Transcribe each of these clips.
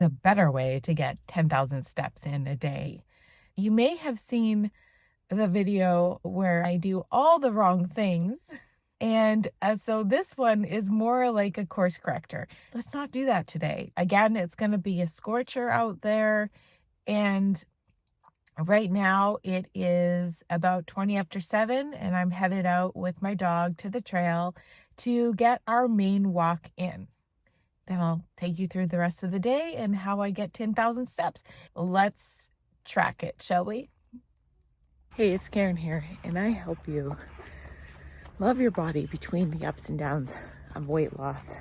the better way to get 10,000 steps in a day. You may have seen the video where I do all the wrong things. And so this one is more like a course corrector. Let's not do that today. Again, it's going to be a scorcher out there. And right now it is about 20 after 7, and I'm headed out with my dog to the trail to get our main walk in. Then I'll take you through the rest of the day and how I get 10,000 steps. Let's track it, shall we? Hey, it's Karen here, and I help you love your body between the ups and downs of weight loss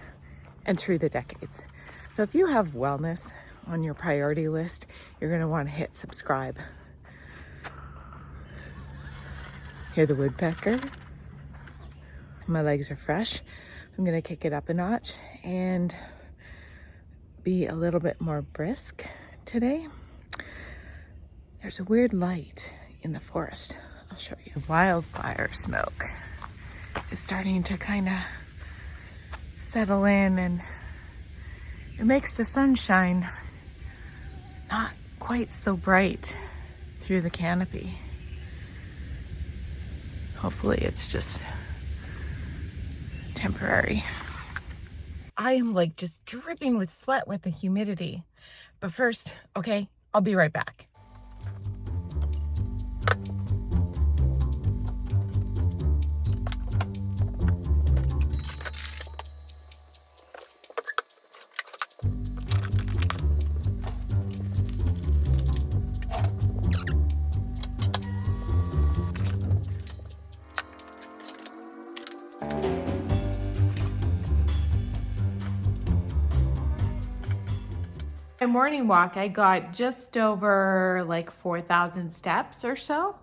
and through the decades. So if you have wellness on your priority list, you're going to want to hit subscribe. Hear the woodpecker? My legs are fresh. I'm going to kick it up a notch and be a little bit more brisk today. There's a weird light in the forest. I'll show you. Wildfire smoke is starting to kind of settle in, and it makes the sunshine not quite so bright through the canopy. Hopefully it's just temporary. I am like just dripping with sweat with the humidity. But first, okay, I'll be right back. My morning walk, I got just over like 4,000 steps or so.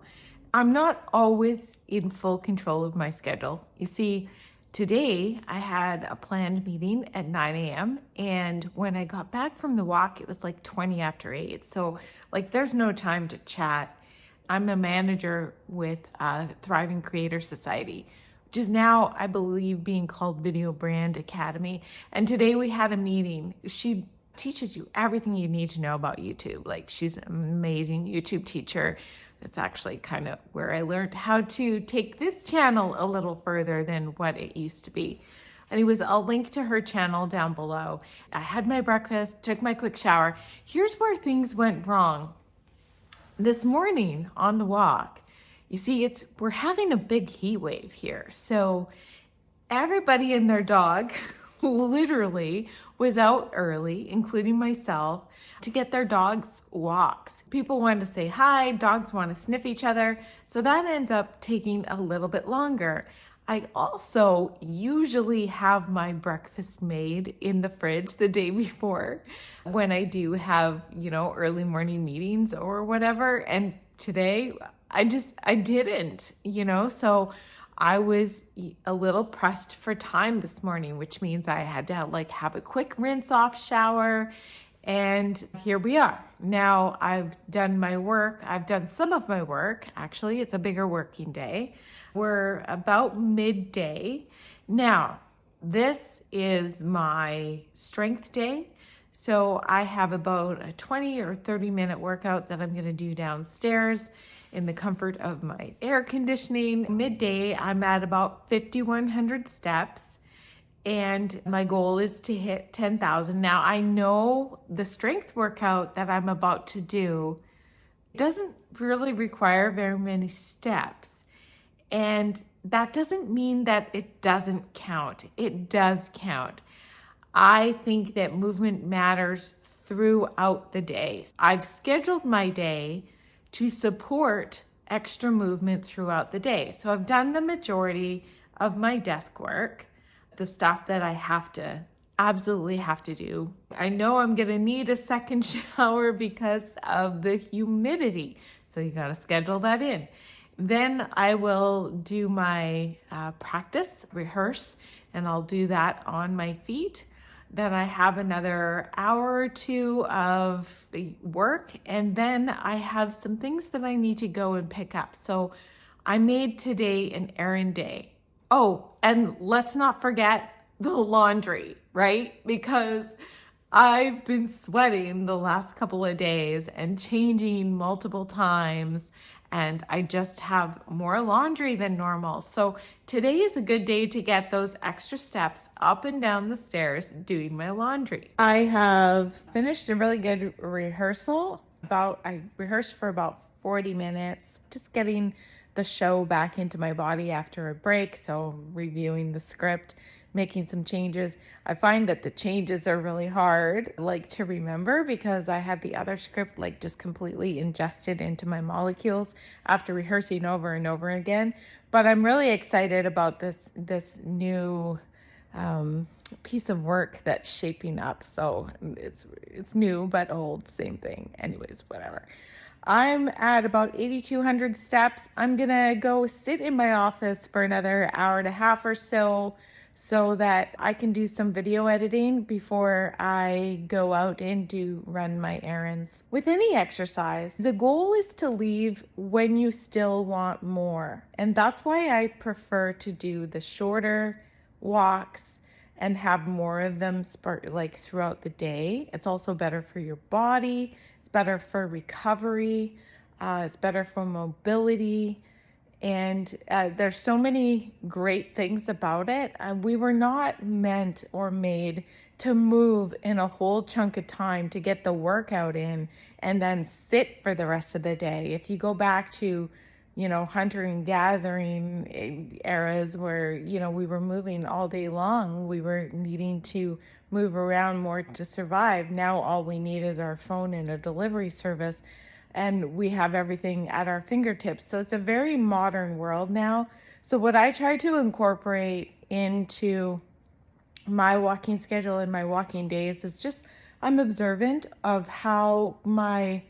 I'm not always in full control of my schedule. You see, today I had a planned meeting at 9 a.m. and when I got back from the walk, it was like 20 after 8. So like there's no time to chat. I'm a manager with Thriving Creator Society, which is now, I believe, being called Video Brand Academy. And today we had a meeting. She teaches you everything you need to know about YouTube. Like, she's an amazing YouTube teacher. That's actually kind of where I learned how to take this channel a little further than what it used to be. Anyways, I'll link to her channel down below. I had my breakfast, took my quick shower. Here's where things went wrong. This morning on the walk, you see, we're having a big heat wave here. So everybody and their dog literally was out early, including myself, to get their dogs walks. People wanted to say hi, dogs want to sniff each other, so that ends up taking a little bit longer. I also usually have my breakfast made in the fridge the day before when I do have, early morning meetings or whatever. And today I didn't, so I was a little pressed for time this morning, which means I had to have a quick rinse off shower. And here we are. Now I've done my work. I've done some of my work. Actually, it's a bigger working day. We're about midday. Now, this is my strength day. So I have about a 20 or 30 minute workout that I'm going to do downstairs in the comfort of my air conditioning. Midday, I'm at about 5,100 steps, and my goal is to hit 10,000. Now, I know the strength workout that I'm about to do doesn't really require very many steps, and that doesn't mean that it doesn't count. It does count. I think that movement matters throughout the day. I've scheduled my day to support extra movement throughout the day. So I've done the majority of my desk work, the stuff that I absolutely have to do. I know I'm gonna need a second shower because of the humidity. So you gotta schedule that in. Then I will do my practice, rehearse, and I'll do that on my feet. Then I have another hour or two of work, and then I have some things that I need to go and pick up. So I made today an errand day. Oh, and let's not forget the laundry, right? Because I've been sweating the last couple of days and changing multiple times, and I just have more laundry than normal. So today is a good day to get those extra steps up and down the stairs doing my laundry. I have finished a really good rehearsal. I rehearsed for about 40 minutes, just getting the show back into my body after a break. So reviewing the script, making some changes. I find that the changes are really hard, like, to remember, because I had the other script like just completely ingested into my molecules after rehearsing over and over again. But I'm really excited about this new piece of work that's shaping up. So it's new but old, same thing. Anyways, whatever. I'm at about 8,200 steps. I'm gonna go sit in my office for another hour and a half or so that I can do some video editing before I go out and run my errands. With any exercise, the goal is to leave when you still want more. And that's why I prefer to do the shorter walks and have more of them throughout the day. It's also better for your body. It's better for recovery. It's better for mobility. And there's so many great things about it. We were not meant or made to move in a whole chunk of time to get the workout in and then sit for the rest of the day. If you go back to, hunter and gathering eras where, we were moving all day long, we were needing to move around more to survive. Now all we need is our phone and a delivery service, and we have everything at our fingertips. So it's a very modern world now. So what I try to incorporate into my walking schedule and my walking days is just, I'm observant of how my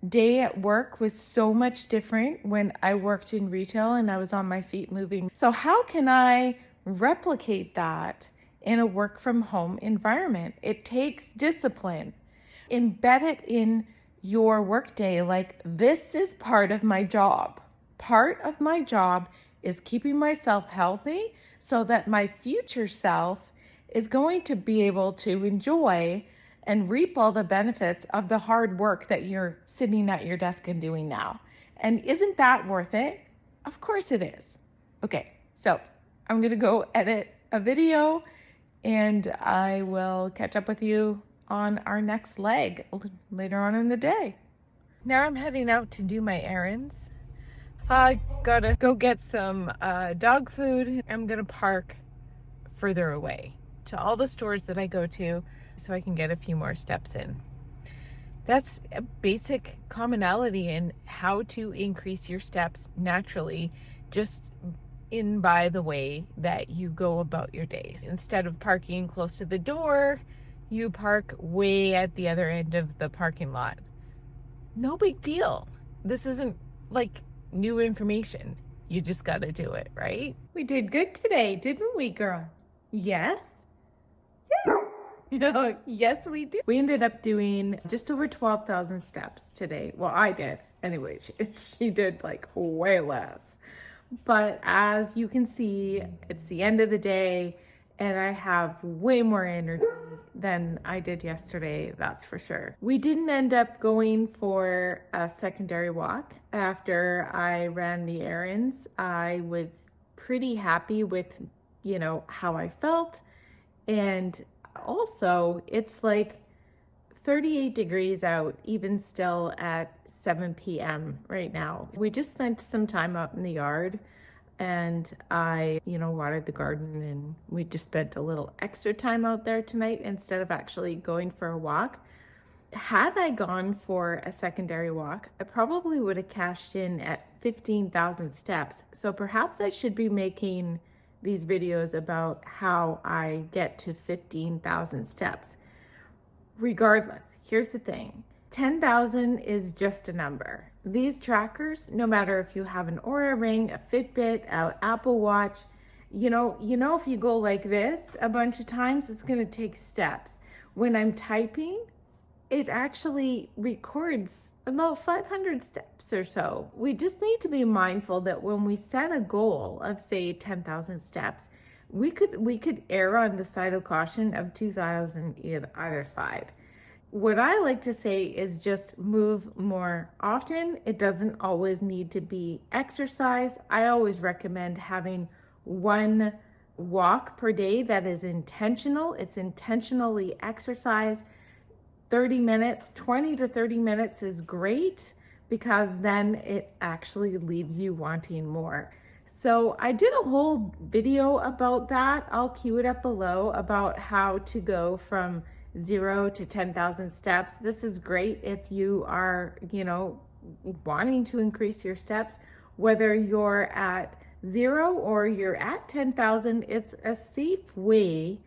day at work was so much different when I worked in retail and I was on my feet moving. So how can I replicate that in a work from home environment? It takes discipline. Embed it in your workday. Like, this is part of my job. Part of my job is keeping myself healthy so that my future self is going to be able to enjoy and reap all the benefits of the hard work that you're sitting at your desk and doing now. And isn't that worth it? Of course it is. Okay, so I'm gonna go edit a video and I will catch up with you on our next leg later on in the day. Now I'm heading out to do my errands. I gotta go get some dog food. I'm gonna park further away to all the stores that I go to so I can get a few more steps in. That's a basic commonality in how to increase your steps naturally, just by the way that you go about your days. Instead of parking close to the door, you park way at the other end of the parking lot. No big deal. This isn't like new information. You just gotta do it, right? We did good today, didn't we, girl? Yes? Yes. Yes, we did. We ended up doing just over 12,000 steps today. Well, I did. Anyway, she did like way less. But as you can see, it's the end of the day and I have way more energy than I did yesterday, that's for sure. We didn't end up going for a secondary walk. After I ran the errands, I was pretty happy with, how I felt. And also, it's like 38 degrees out, even still at 7 p.m. right now. We just spent some time out in the yard and I, watered the garden, and we just spent a little extra time out there tonight instead of actually going for a walk. Had I gone for a secondary walk, I probably would have cashed in at 15,000 steps. So perhaps I should be making these videos about how I get to 15,000 steps. Regardless, here's the thing. 10,000 is just a number. These trackers, no matter if you have an Oura Ring, a Fitbit, an Apple Watch, if you go like this a bunch of times, it's gonna take steps. When I'm typing, it actually records about 500 steps or so. We just need to be mindful that when we set a goal of, say, 10,000 steps, we could err on the side of caution of 2,000 either side. What I like to say is just move more often. It doesn't always need to be exercise. I always recommend having one walk per day that is intentional. It's intentionally exercise. 30 minutes, 20 to 30 minutes is great because then it actually leaves you wanting more. So I did a whole video about that. I'll cue it up below about how to go from 0 to 10,000 steps. This is great if you are, wanting to increase your steps, whether you're at 0 or you're at 10,000, it's a safe way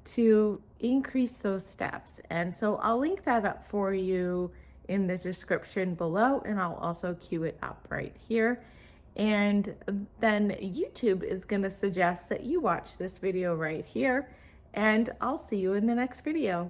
to increase those steps. And so I'll link that up for you in the description below, and I'll also cue it up right here. And then YouTube is going to suggest that you watch this video right here, and I'll see you in the next video.